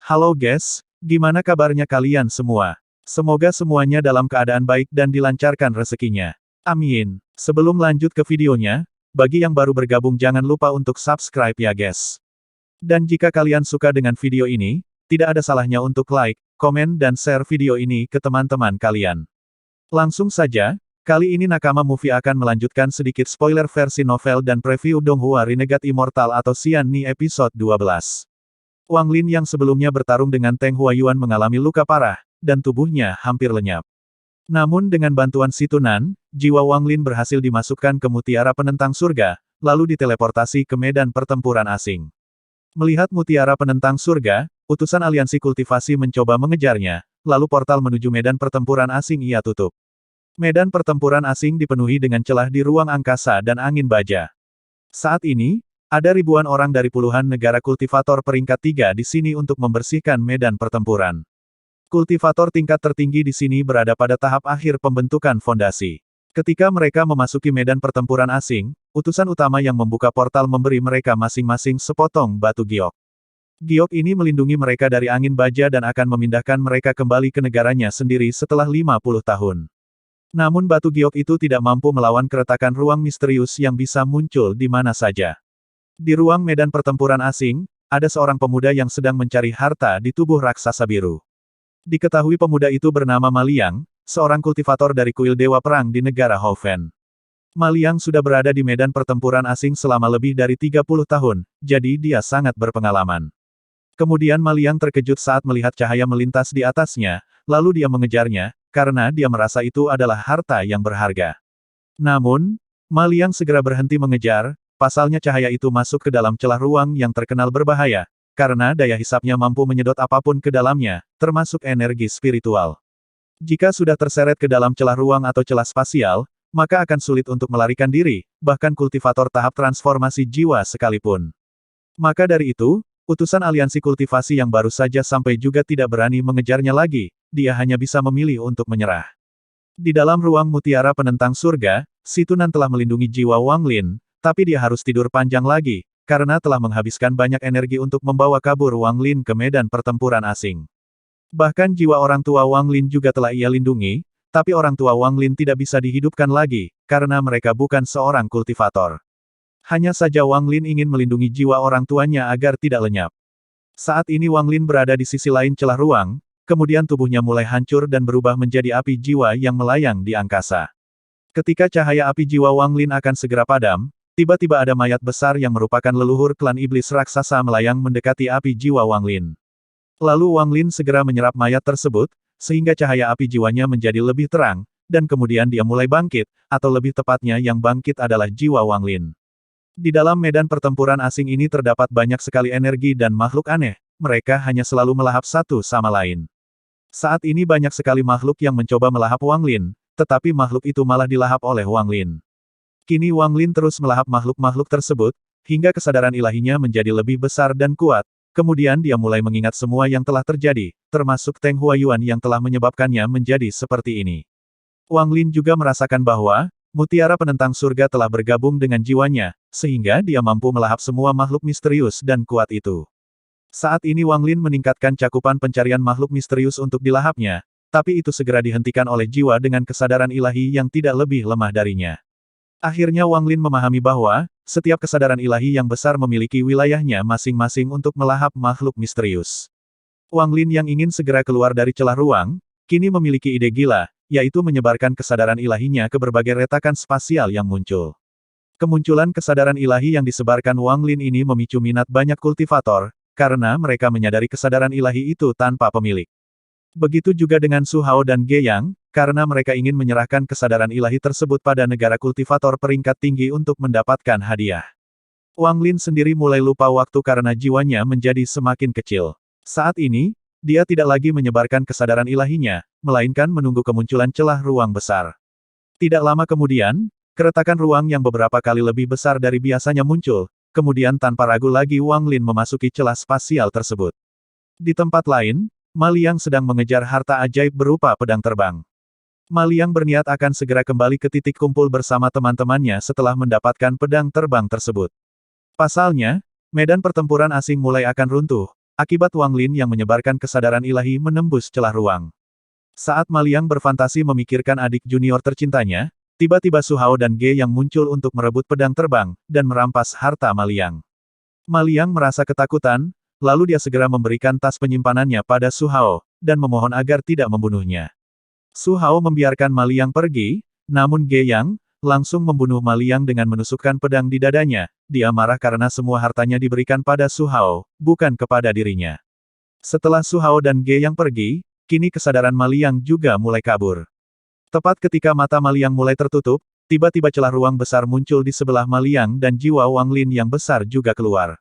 Halo guys, gimana kabarnya kalian semua? Semoga semuanya dalam keadaan baik dan dilancarkan rezekinya. Amin. Sebelum lanjut ke videonya, bagi yang baru bergabung jangan lupa untuk subscribe ya guys. Dan jika kalian suka dengan video ini, tidak ada salahnya untuk like, komen dan share video ini ke teman-teman kalian. Langsung saja, kali ini Nakama Movie akan melanjutkan sedikit spoiler versi novel dan preview Donghua Renegade Immortal atau Xian Ni episode 12. Wang Lin yang sebelumnya bertarung dengan Teng Huayuan mengalami luka parah, dan tubuhnya hampir lenyap. Namun dengan bantuan Situnan, jiwa Wang Lin berhasil dimasukkan ke mutiara penentang surga, lalu diteleportasi ke medan pertempuran asing. Melihat mutiara penentang surga, utusan aliansi kultivasi mencoba mengejarnya, lalu portal menuju medan pertempuran asing ia tutup. Medan pertempuran asing dipenuhi dengan celah di ruang angkasa dan angin baja. Saat ini, ada ribuan orang dari puluhan negara kultivator peringkat 3 di sini untuk membersihkan medan pertempuran. Kultivator tingkat tertinggi di sini berada pada tahap akhir pembentukan fondasi. Ketika mereka memasuki medan pertempuran asing, utusan utama yang membuka portal memberi mereka masing-masing sepotong batu giok. Giok ini melindungi mereka dari angin baja dan akan memindahkan mereka kembali ke negaranya sendiri setelah 50 tahun. Namun batu giok itu tidak mampu melawan keretakan ruang misterius yang bisa muncul di mana saja. Di ruang medan pertempuran asing, ada seorang pemuda yang sedang mencari harta di tubuh raksasa biru. Diketahui pemuda itu bernama Maliang, seorang kultivator dari kuil Dewa Perang di negara Hoven. Maliang sudah berada di medan pertempuran asing selama lebih dari 30 tahun, jadi dia sangat berpengalaman. Kemudian Maliang terkejut saat melihat cahaya melintas di atasnya, lalu dia mengejarnya, karena dia merasa itu adalah harta yang berharga. Namun, Maliang segera berhenti mengejar. Pasalnya cahaya itu masuk ke dalam celah ruang yang terkenal berbahaya, karena daya hisapnya mampu menyedot apapun ke dalamnya, termasuk energi spiritual. Jika sudah terseret ke dalam celah ruang atau celah spasial, maka akan sulit untuk melarikan diri, bahkan kultivator tahap transformasi jiwa sekalipun. Maka dari itu, utusan aliansi kultivasi yang baru saja sampai juga tidak berani mengejarnya lagi, dia hanya bisa memilih untuk menyerah. Di dalam ruang mutiara penentang surga, Situnan telah melindungi jiwa Wang Lin, tapi dia harus tidur panjang lagi, karena telah menghabiskan banyak energi untuk membawa kabur Wang Lin ke medan pertempuran asing. Bahkan jiwa orang tua Wang Lin juga telah ia lindungi, tapi orang tua Wang Lin tidak bisa dihidupkan lagi, karena mereka bukan seorang kultivator. Hanya saja Wang Lin ingin melindungi jiwa orang tuanya agar tidak lenyap. Saat ini Wang Lin berada di sisi lain celah ruang, kemudian tubuhnya mulai hancur dan berubah menjadi api jiwa yang melayang di angkasa. Ketika cahaya api jiwa Wang Lin akan segera padam, tiba-tiba ada mayat besar yang merupakan leluhur klan iblis raksasa melayang mendekati api jiwa Wang Lin. Lalu Wang Lin segera menyerap mayat tersebut, sehingga cahaya api jiwanya menjadi lebih terang, dan kemudian dia mulai bangkit, atau lebih tepatnya yang bangkit adalah jiwa Wang Lin. Di dalam medan pertempuran asing ini terdapat banyak sekali energi dan makhluk aneh, mereka hanya selalu melahap satu sama lain. Saat ini banyak sekali makhluk yang mencoba melahap Wang Lin, tetapi makhluk itu malah dilahap oleh Wang Lin. Kini Wang Lin terus melahap makhluk-makhluk tersebut, hingga kesadaran ilahinya menjadi lebih besar dan kuat, kemudian dia mulai mengingat semua yang telah terjadi, termasuk Teng Huayuan yang telah menyebabkannya menjadi seperti ini. Wang Lin juga merasakan bahwa, mutiara penentang surga telah bergabung dengan jiwanya, sehingga dia mampu melahap semua makhluk misterius dan kuat itu. Saat ini Wang Lin meningkatkan cakupan pencarian makhluk misterius untuk dilahapnya, tapi itu segera dihentikan oleh jiwa dengan kesadaran ilahi yang tidak lebih lemah darinya. Akhirnya Wang Lin memahami bahwa, setiap kesadaran ilahi yang besar memiliki wilayahnya masing-masing untuk melahap makhluk misterius. Wang Lin yang ingin segera keluar dari celah ruang, kini memiliki ide gila, yaitu menyebarkan kesadaran ilahinya ke berbagai retakan spasial yang muncul. Kemunculan kesadaran ilahi yang disebarkan Wang Lin ini memicu minat banyak kultivator, karena mereka menyadari kesadaran ilahi itu tanpa pemilik. Begitu juga dengan Su Hao dan Ge Yang, karena mereka ingin menyerahkan kesadaran ilahi tersebut pada negara kultivator peringkat tinggi untuk mendapatkan hadiah. Wang Lin sendiri mulai lupa waktu karena jiwanya menjadi semakin kecil. Saat ini, dia tidak lagi menyebarkan kesadaran ilahinya, melainkan menunggu kemunculan celah ruang besar. Tidak lama kemudian, keretakan ruang yang beberapa kali lebih besar dari biasanya muncul, kemudian tanpa ragu lagi Wang Lin memasuki celah spasial tersebut. Di tempat lain, Maliang sedang mengejar harta ajaib berupa pedang terbang. Maliang berniat akan segera kembali ke titik kumpul bersama teman-temannya setelah mendapatkan pedang terbang tersebut. Pasalnya, medan pertempuran asing mulai akan runtuh, akibat Wang Lin yang menyebarkan kesadaran ilahi menembus celah ruang. Saat Ma Liang berfantasi memikirkan adik junior tercintanya, tiba-tiba Su Hao dan Ge yang muncul untuk merebut pedang terbang, dan merampas harta Ma Liang. Ma Liang merasa ketakutan, lalu dia segera memberikan tas penyimpanannya pada Su Hao, dan memohon agar tidak membunuhnya. Su Hao membiarkan Ma Liang pergi, namun Ge Yang langsung membunuh Ma Liang dengan menusukkan pedang di dadanya. Dia marah karena semua hartanya diberikan pada Su Hao, bukan kepada dirinya. Setelah Su Hao dan Ge Yang pergi, kini kesadaran Ma Liang juga mulai kabur. Tepat ketika mata Ma Liang mulai tertutup, tiba-tiba celah ruang besar muncul di sebelah Ma Liang dan jiwa Wang Lin yang besar juga keluar.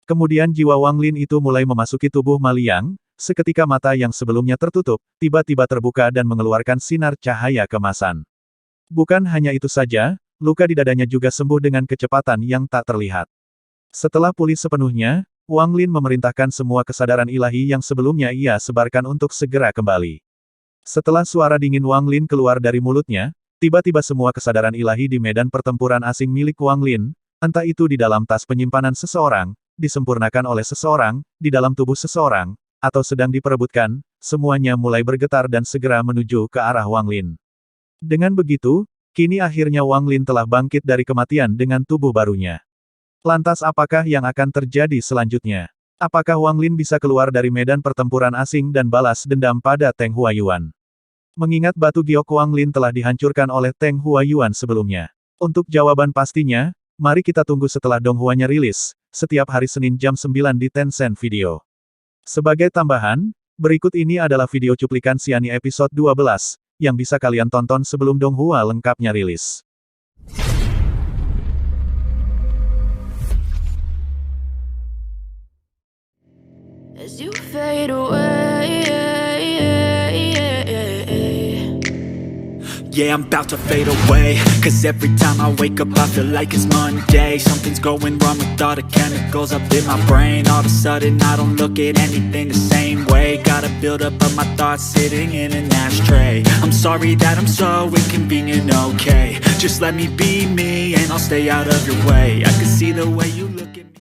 Kemudian jiwa Wang Lin itu mulai memasuki tubuh Ma Liang, seketika mata yang sebelumnya tertutup, tiba-tiba terbuka dan mengeluarkan sinar cahaya kemasan. Bukan hanya itu saja, luka di dadanya juga sembuh dengan kecepatan yang tak terlihat. Setelah pulih sepenuhnya, Wang Lin memerintahkan semua kesadaran ilahi yang sebelumnya ia sebarkan untuk segera kembali. Setelah suara dingin Wang Lin keluar dari mulutnya, tiba-tiba semua kesadaran ilahi di medan pertempuran asing milik Wang Lin, entah itu di dalam tas penyimpanan seseorang, disempurnakan oleh seseorang, di dalam tubuh seseorang, atau sedang diperebutkan, semuanya mulai bergetar dan segera menuju ke arah Wang Lin. Dengan begitu, kini akhirnya Wang Lin telah bangkit dari kematian dengan tubuh barunya. Lantas apakah yang akan terjadi selanjutnya? Apakah Wang Lin bisa keluar dari medan pertempuran asing dan balas dendam pada Teng Huayuan? Mengingat batu giok Wang Lin telah dihancurkan oleh Teng Huayuan sebelumnya. Untuk jawaban pastinya, mari kita tunggu setelah Donghuanya rilis, setiap hari Senin jam 9 di Tencent Video. Sebagai tambahan, berikut ini adalah video cuplikan Xiani episode 12, yang bisa kalian tonton sebelum Donghua lengkapnya rilis. As you fade away, yeah, I'm about to fade away. Cause every time I wake up I feel like it's Monday. Something's going wrong with all the chemicals up in my brain. All of a sudden I don't look at anything the same way. Got a build up of my thoughts sitting in an ashtray. I'm sorry that I'm so inconvenient, okay. Just let me be me and I'll stay out of your way. I can see the way you look.